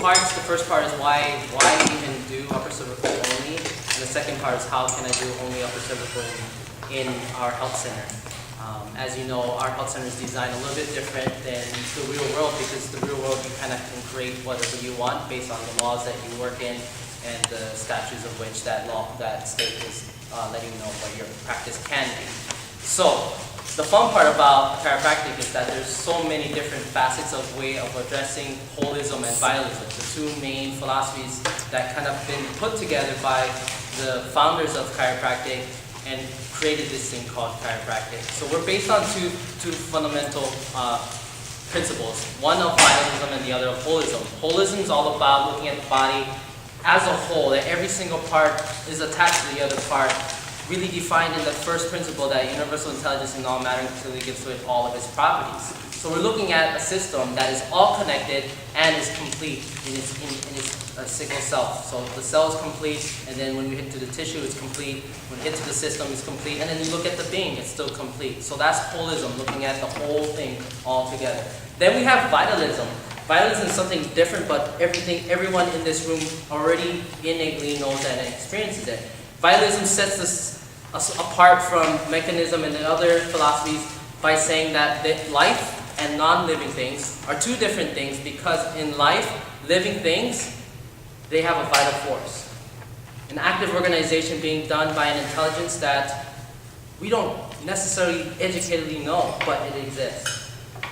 parts. The first part is why even do upper cervical only, and the second part is how can I do only upper cervical in our health center. As you know, our health center is designed a little bit different than the real world, because the real world you kind of can create whatever you want based on the laws that you work in and the statutes of which that state is letting you know what your practice can be. So the fun part about chiropractic is that there's so many different facets of way of addressing holism and vitalism, the two main philosophies that kind of been put together by the founders of chiropractic and created this thing called chiropractic. So we're based on two fundamental principles, one of vitalism and the other of holism. Holism is all about looking at the body as a whole, that every single part is attached to the other part, really defined in the first principle that universal intelligence in all matter clearly gives to it all of its properties. So we're looking at a system that is all connected and is complete in its single self. So the cell is complete, and then when we hit to the tissue, it's complete. When we hit to the system, it's complete. And then you look at the being, it's still complete. So that's holism, looking at the whole thing all together. Then we have vitalism. Vitalism is something different, but everyone in this room already innately knows that and experiences it. Vitalism sets us apart from mechanism and the other philosophies by saying that life and non-living things are two different things, because in life, living things, they have a vital force. An active organization being done by an intelligence that we don't necessarily educatedly know, but it exists.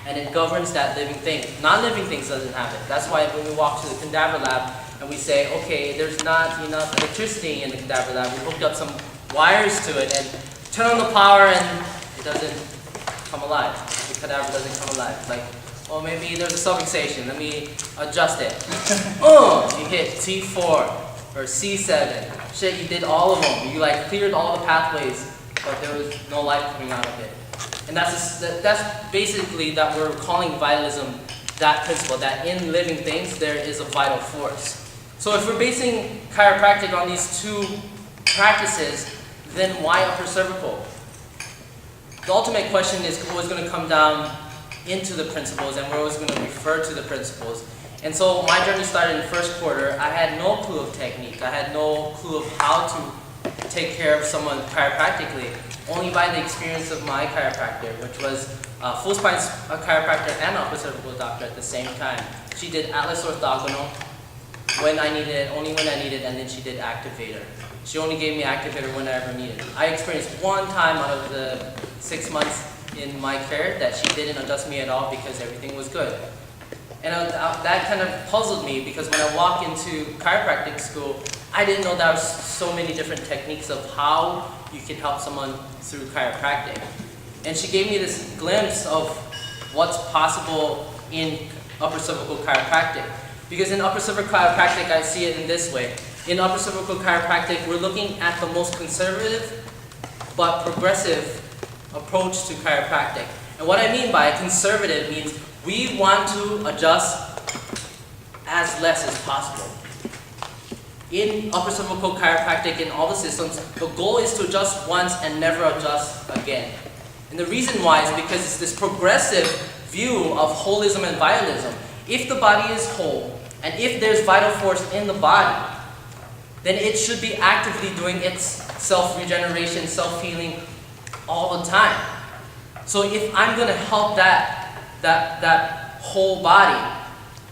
And it governs that living thing. Non-living things doesn't have it. That's why when we walk to the cadaver lab and we say, okay, there's not enough electricity in the cadaver lab, we hooked up some wires to it and turn on the power and it doesn't come alive. The cadaver doesn't come alive. Like, well, maybe there's a subfixation. Let me adjust it. You hit T4 or C7. Shit, you did all of them. You like cleared all the pathways, but there was no life coming out of it. And that's basically that we're calling vitalism, that principle, that in living things there is a vital force. So if we're basing chiropractic on these two practices, then why upper cervical? The ultimate question is always going to come down into the principles, and we're always going to refer to the principles. And so my journey started in the first quarter. I had no clue of technique. I had no clue of how to take care of someone chiropractically, only by the experience of my chiropractor, which was full spine chiropractor and upper cervical doctor at the same time. She did atlas orthogonal when I needed it, only when I needed it, and then she did activator. She only gave me activator when I ever needed it. I experienced one time out of the 6 months in my care that she didn't adjust me at all because everything was good. And that kind of puzzled me, because when I walked into chiropractic school, I didn't know there was so many different techniques of how you can help someone through chiropractic. And she gave me this glimpse of what's possible in upper cervical chiropractic. Because in upper cervical chiropractic, I see it in this way. In upper cervical chiropractic, we're looking at the most conservative but progressive approach to chiropractic. And what I mean by conservative means we want to adjust as less as possible. In upper cervical chiropractic, in all the systems, the goal is to adjust once and never adjust again. And the reason why is because it's this progressive view of holism and vitalism. If the body is whole, and if there's vital force in the body, then it should be actively doing its self-regeneration, self-healing all the time. So if I'm going to help that whole body,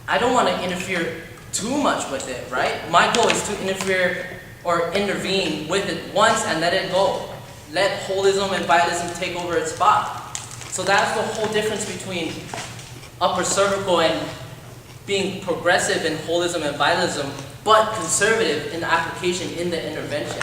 I don't want to interfere too much with it, right? My goal is to interfere or intervene with it once and let it go. Let holism and vitalism take over its spot. So that's the whole difference between upper cervical and being progressive in holism and vitalism, but conservative in the application, in the intervention.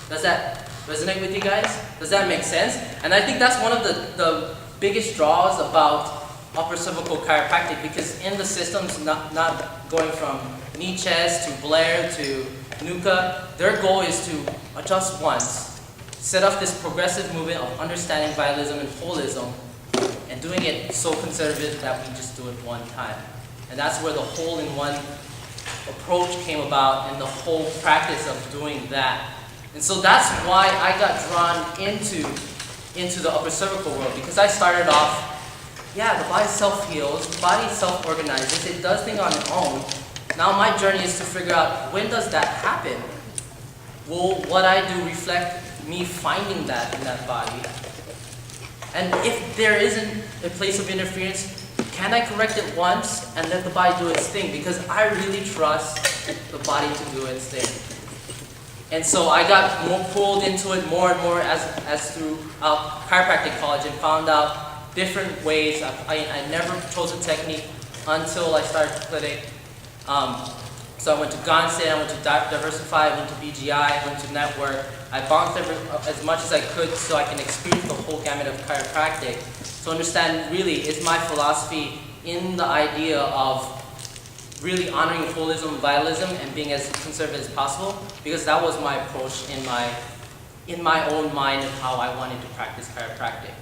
Does that resonate with you guys? Does that make sense? And I think that's one of the biggest draws about upper cervical chiropractic, because in the systems, not going from knee chest to Blair to Nuka, their goal is to adjust once, set up this progressive movement of understanding vitalism and holism, and doing it so conservative that we just do it one time. And that's where the whole-in-one approach came about, and the whole practice of doing that. And so that's why I got drawn into the upper cervical world, because I started off, yeah, the body self-heals, the body self-organizes, it does things on its own. now my journey is to figure out, when does that happen? Will what I do reflect me finding that in that body? And if there isn't a place of interference, can I correct it once and let the body do its thing? Because I really trust the body to do its thing. And so I got more pulled into it more and more as throughout chiropractic college, and found out different ways. I never chose a technique until I started clinic. So I went to Gonstead, I went to Diversify, I went to BGI, I went to Network. I bounced as much as I could so I can experience the whole gamut of chiropractic. To understand really is my philosophy in the idea of really honoring holism, vitalism, and being as conservative as possible, because that was my approach in my own mind of how I wanted to practice chiropractic.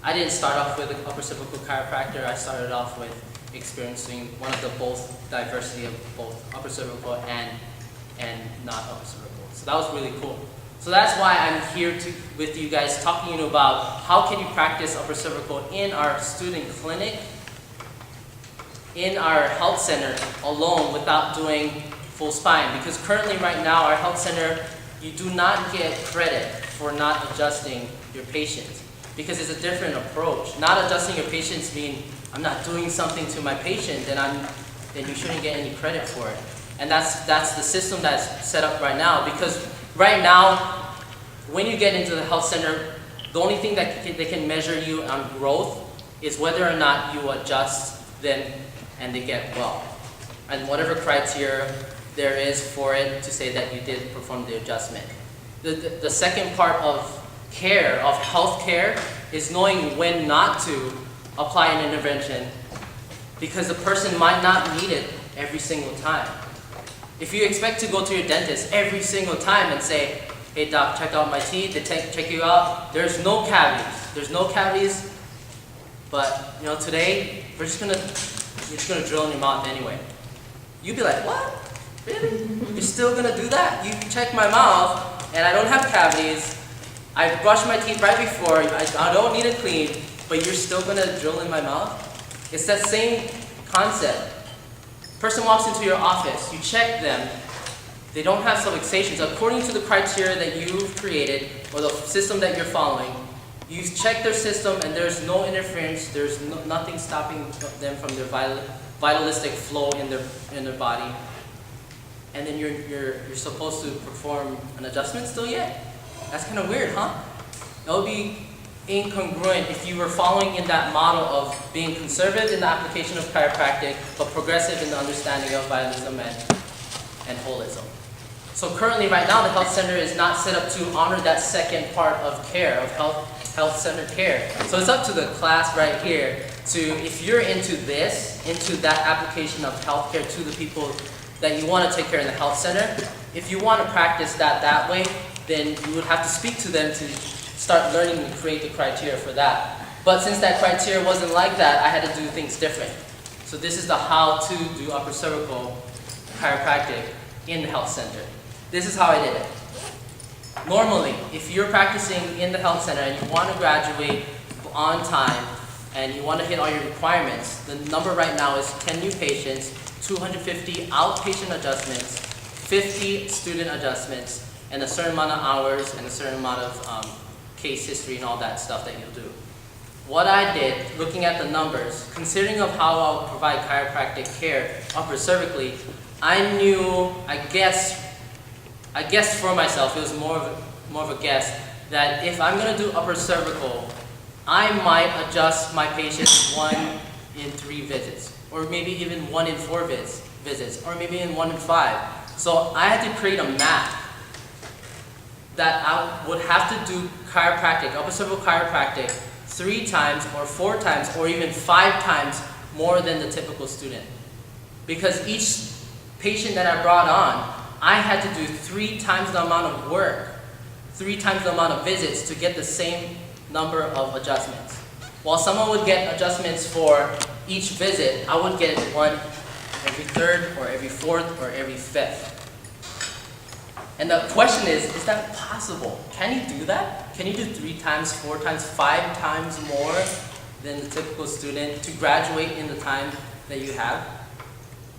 I didn't start off with an upper cervical chiropractor. I started off with experiencing one of the both diversity of both upper cervical and not upper cervical. So that was really cool. So that's why I'm here with you guys talking to you about how can you practice upper cervical in our student clinic, in our health center alone without doing full spine. Because currently right now our health center, you do not get credit for not adjusting your patients, because it's a different approach. Not adjusting your patients mean I'm not doing something to my patient, then you shouldn't get any credit for it. And that's the system that's set up right now, because right now, when you get into the health center, the only thing that they can measure you on growth is whether or not you adjust them and they get well. And whatever criteria there is for it to say that you did perform the adjustment. The second part of care, of health care, is knowing when not to apply an intervention, because the person might not need it every single time. If you expect to go to your dentist every single time and say, hey doc, check out my teeth, they check you out, there's no cavities, but today we're just gonna drill in your mouth anyway. You'd be like, what? Really? You're still gonna do that? You check my mouth and I don't have cavities, I brushed my teeth right before, I don't need it clean, but you're still gonna drill in my mouth? It's that same concept. Person walks into your office, you check them, they don't have subluxations. According to the criteria that you've created, or the system that you're following, you check their system and there's no interference, there's nothing stopping them from their vitalistic flow in their body. And then you're supposed to perform an adjustment still yet? That's kind of weird, huh? It would be incongruent if you were following in that model of being conservative in the application of chiropractic, but progressive in the understanding of vitalism and holism. So currently right now the health center is not set up to honor that second part of care, of health center care. So it's up to the class right here to, if you're into that application of healthcare to the people that you want to take care in the health center, if you want to practice that way, then you would have to speak to them to start learning and create the criteria for that. But since that criteria wasn't like that, I had to do things different. So this is the how to do upper cervical chiropractic in the health center. This is how I did it. Normally, if you're practicing in the health center and you want to graduate on time and you want to hit all your requirements, the number right now is 10 new patients, 250 outpatient adjustments, 50 student adjustments, and a certain amount of hours and a certain amount of case history and all that stuff that you'll do. What I did, looking at the numbers, considering of how I'll provide chiropractic care upper cervically, I knew, I guessed for myself, it was more of a guess, that if I'm going to do upper cervical, I might adjust my patients 1 in 3 visits, or maybe even 1 in 4 visits, or maybe in 1 in 5. So I had to create a map that I would have to do chiropractic, upper cervical chiropractic, 3 times or 4 times or even 5 times more than the typical student. Because each patient that I brought on, I had to do 3 times the amount of work, 3 times the amount of visits to get the same number of adjustments. While someone would get adjustments for each visit, I would get 1 every 3rd or every 4th or every 5th. And the question is that possible? Can you do that? Can you do 3 times, 4 times, 5 times more than the typical student to graduate in the time that you have?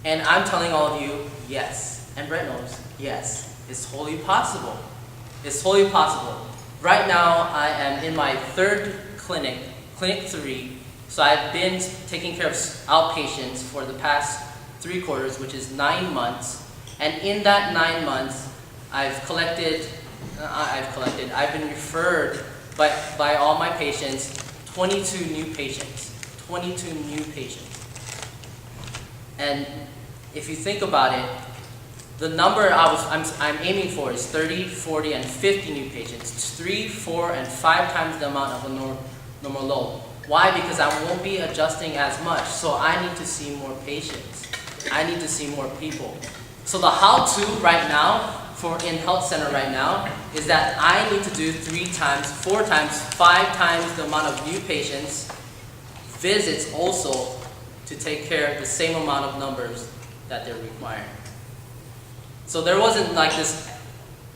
And I'm telling all of you, yes. And Brett knows, yes, it's totally possible. It's totally possible. Right now, I am in my third clinic, clinic 3. So I've been taking care of outpatients for the past 3 quarters, which is 9 months. And in that 9 months, I've been referred by all my patients, 22 new patients. 22 new patients. And if you think about it, the number I'm aiming for is 30, 40, and 50 new patients. It's 3, 4, and 5 times the amount of a normal load. Why? Because I won't be adjusting as much. So I need to see more patients. I need to see more people. So the how-to right now in health center right now is that I need to do 3 times, 4 times, 5 times the amount of new patients, visits also, to take care of the same amount of numbers that they're requiring. So there wasn't like this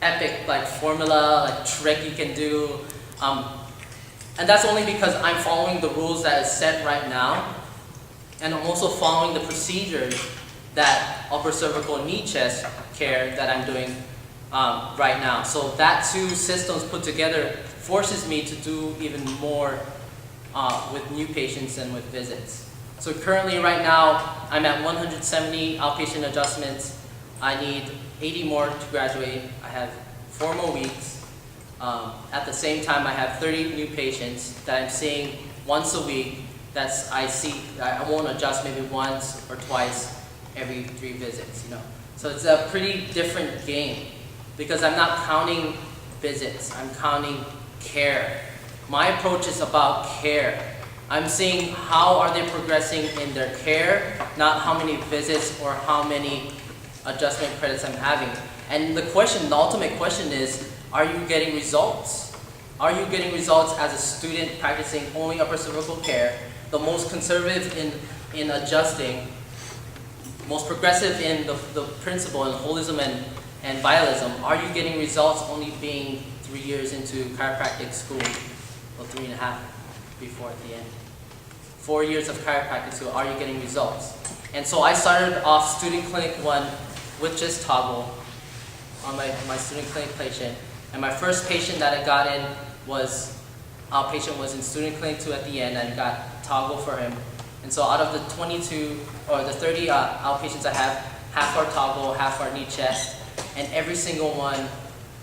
epic like formula, like trick you can do. And that's only because I'm following the rules that is set right now. And I'm also following the procedures that upper cervical knee chest care that I'm doing right now. So that 2 systems put together forces me to do even more with new patients and with visits. So currently right now, I'm at 170 outpatient adjustments. I need 80 more to graduate. I have 4 more weeks. At the same time, I have 30 new patients that I'm seeing once a week. I won't adjust maybe once or twice every 3 visits, you know. So it's a pretty different game because I'm not counting visits, I'm counting care. My approach is about care. I'm seeing how are they progressing in their care, not how many visits or how many adjustment credits I'm having. And the ultimate question is, are you getting results? Are you getting results as a student practicing only upper cervical care, the most conservative in adjusting, most progressive in the principle in holism and vitalism? Are you getting results only being 3 years into chiropractic school, or 3.5 before at the end? 4 years of chiropractic school, are you getting results? And so I started off student clinic 1 with just toggle on my student clinic patient. And my first patient that I got in outpatient was in student clinic 2 at the end, and I got toggle for him. And so out of the 22 or the 30 outpatients I have, half are toggle, half are knee chest, and every single one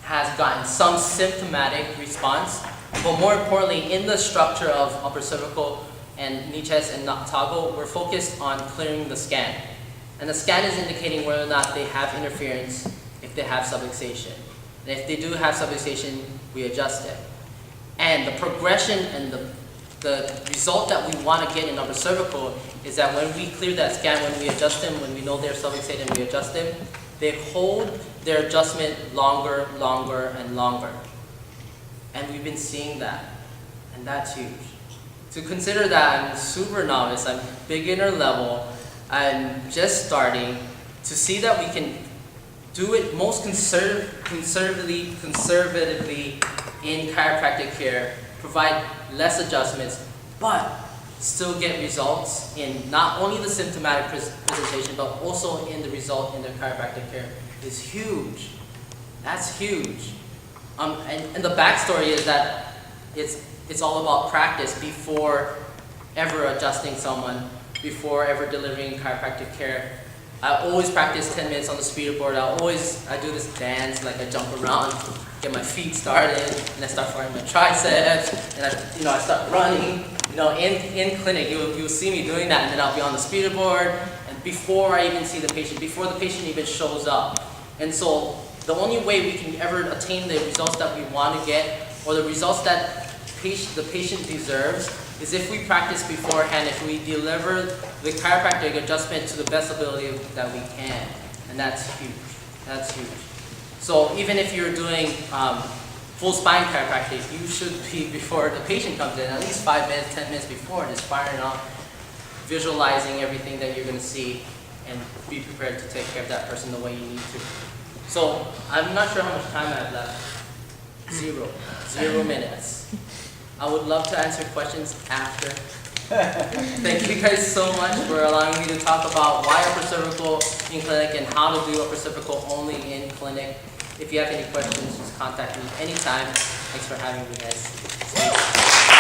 has gotten some symptomatic response. But more importantly, in the structure of upper cervical and knee chest and toggle, we're focused on clearing the scan. And the scan is indicating whether or not they have interference, if they have subluxation. And if they do have subluxation, we adjust it. And the progression and the result that we want to get in upper cervical is that when we clear that scan, when we adjust them, when we know they're subluxated and we adjust them, they hold their adjustment longer, and longer. And we've been seeing that, and that's huge. To consider that I'm super novice, I'm beginner level, I'm just starting, to see that we can do it most conservatively in chiropractic care, provide less adjustments, but still get results in not only the symptomatic presentation, but also in the result in their chiropractic care is huge. That's huge. And the backstory is that it's all about practice before ever adjusting someone, before ever delivering chiropractic care. I always practice 10 minutes on the speeder board. I do this dance, like I jump around, get my feet started, and I start firing my triceps, and I start running. In clinic, you'll see me doing that, and then I'll be on the speeder board, and before I even see the patient, before the patient even shows up. And so the only way we can ever attain the results that we want to get, or the results that the patient deserves, is if we practice beforehand, if we deliver the chiropractic adjustment to the best ability that we can. And that's huge. That's huge. So even if you're doing full spine chiropractic, you should be, before the patient comes in, at least 5 minutes, 10 minutes before, just firing off, visualizing everything that you're going to see, and be prepared to take care of that person the way you need to. So I'm not sure how much time I have left. 0 minutes. I would love to answer questions after. Thank you guys so much for allowing me to talk about why upper cervical in clinic and how to do upper cervical only in clinic. If you have any questions, just contact me anytime. Thanks for having me, guys.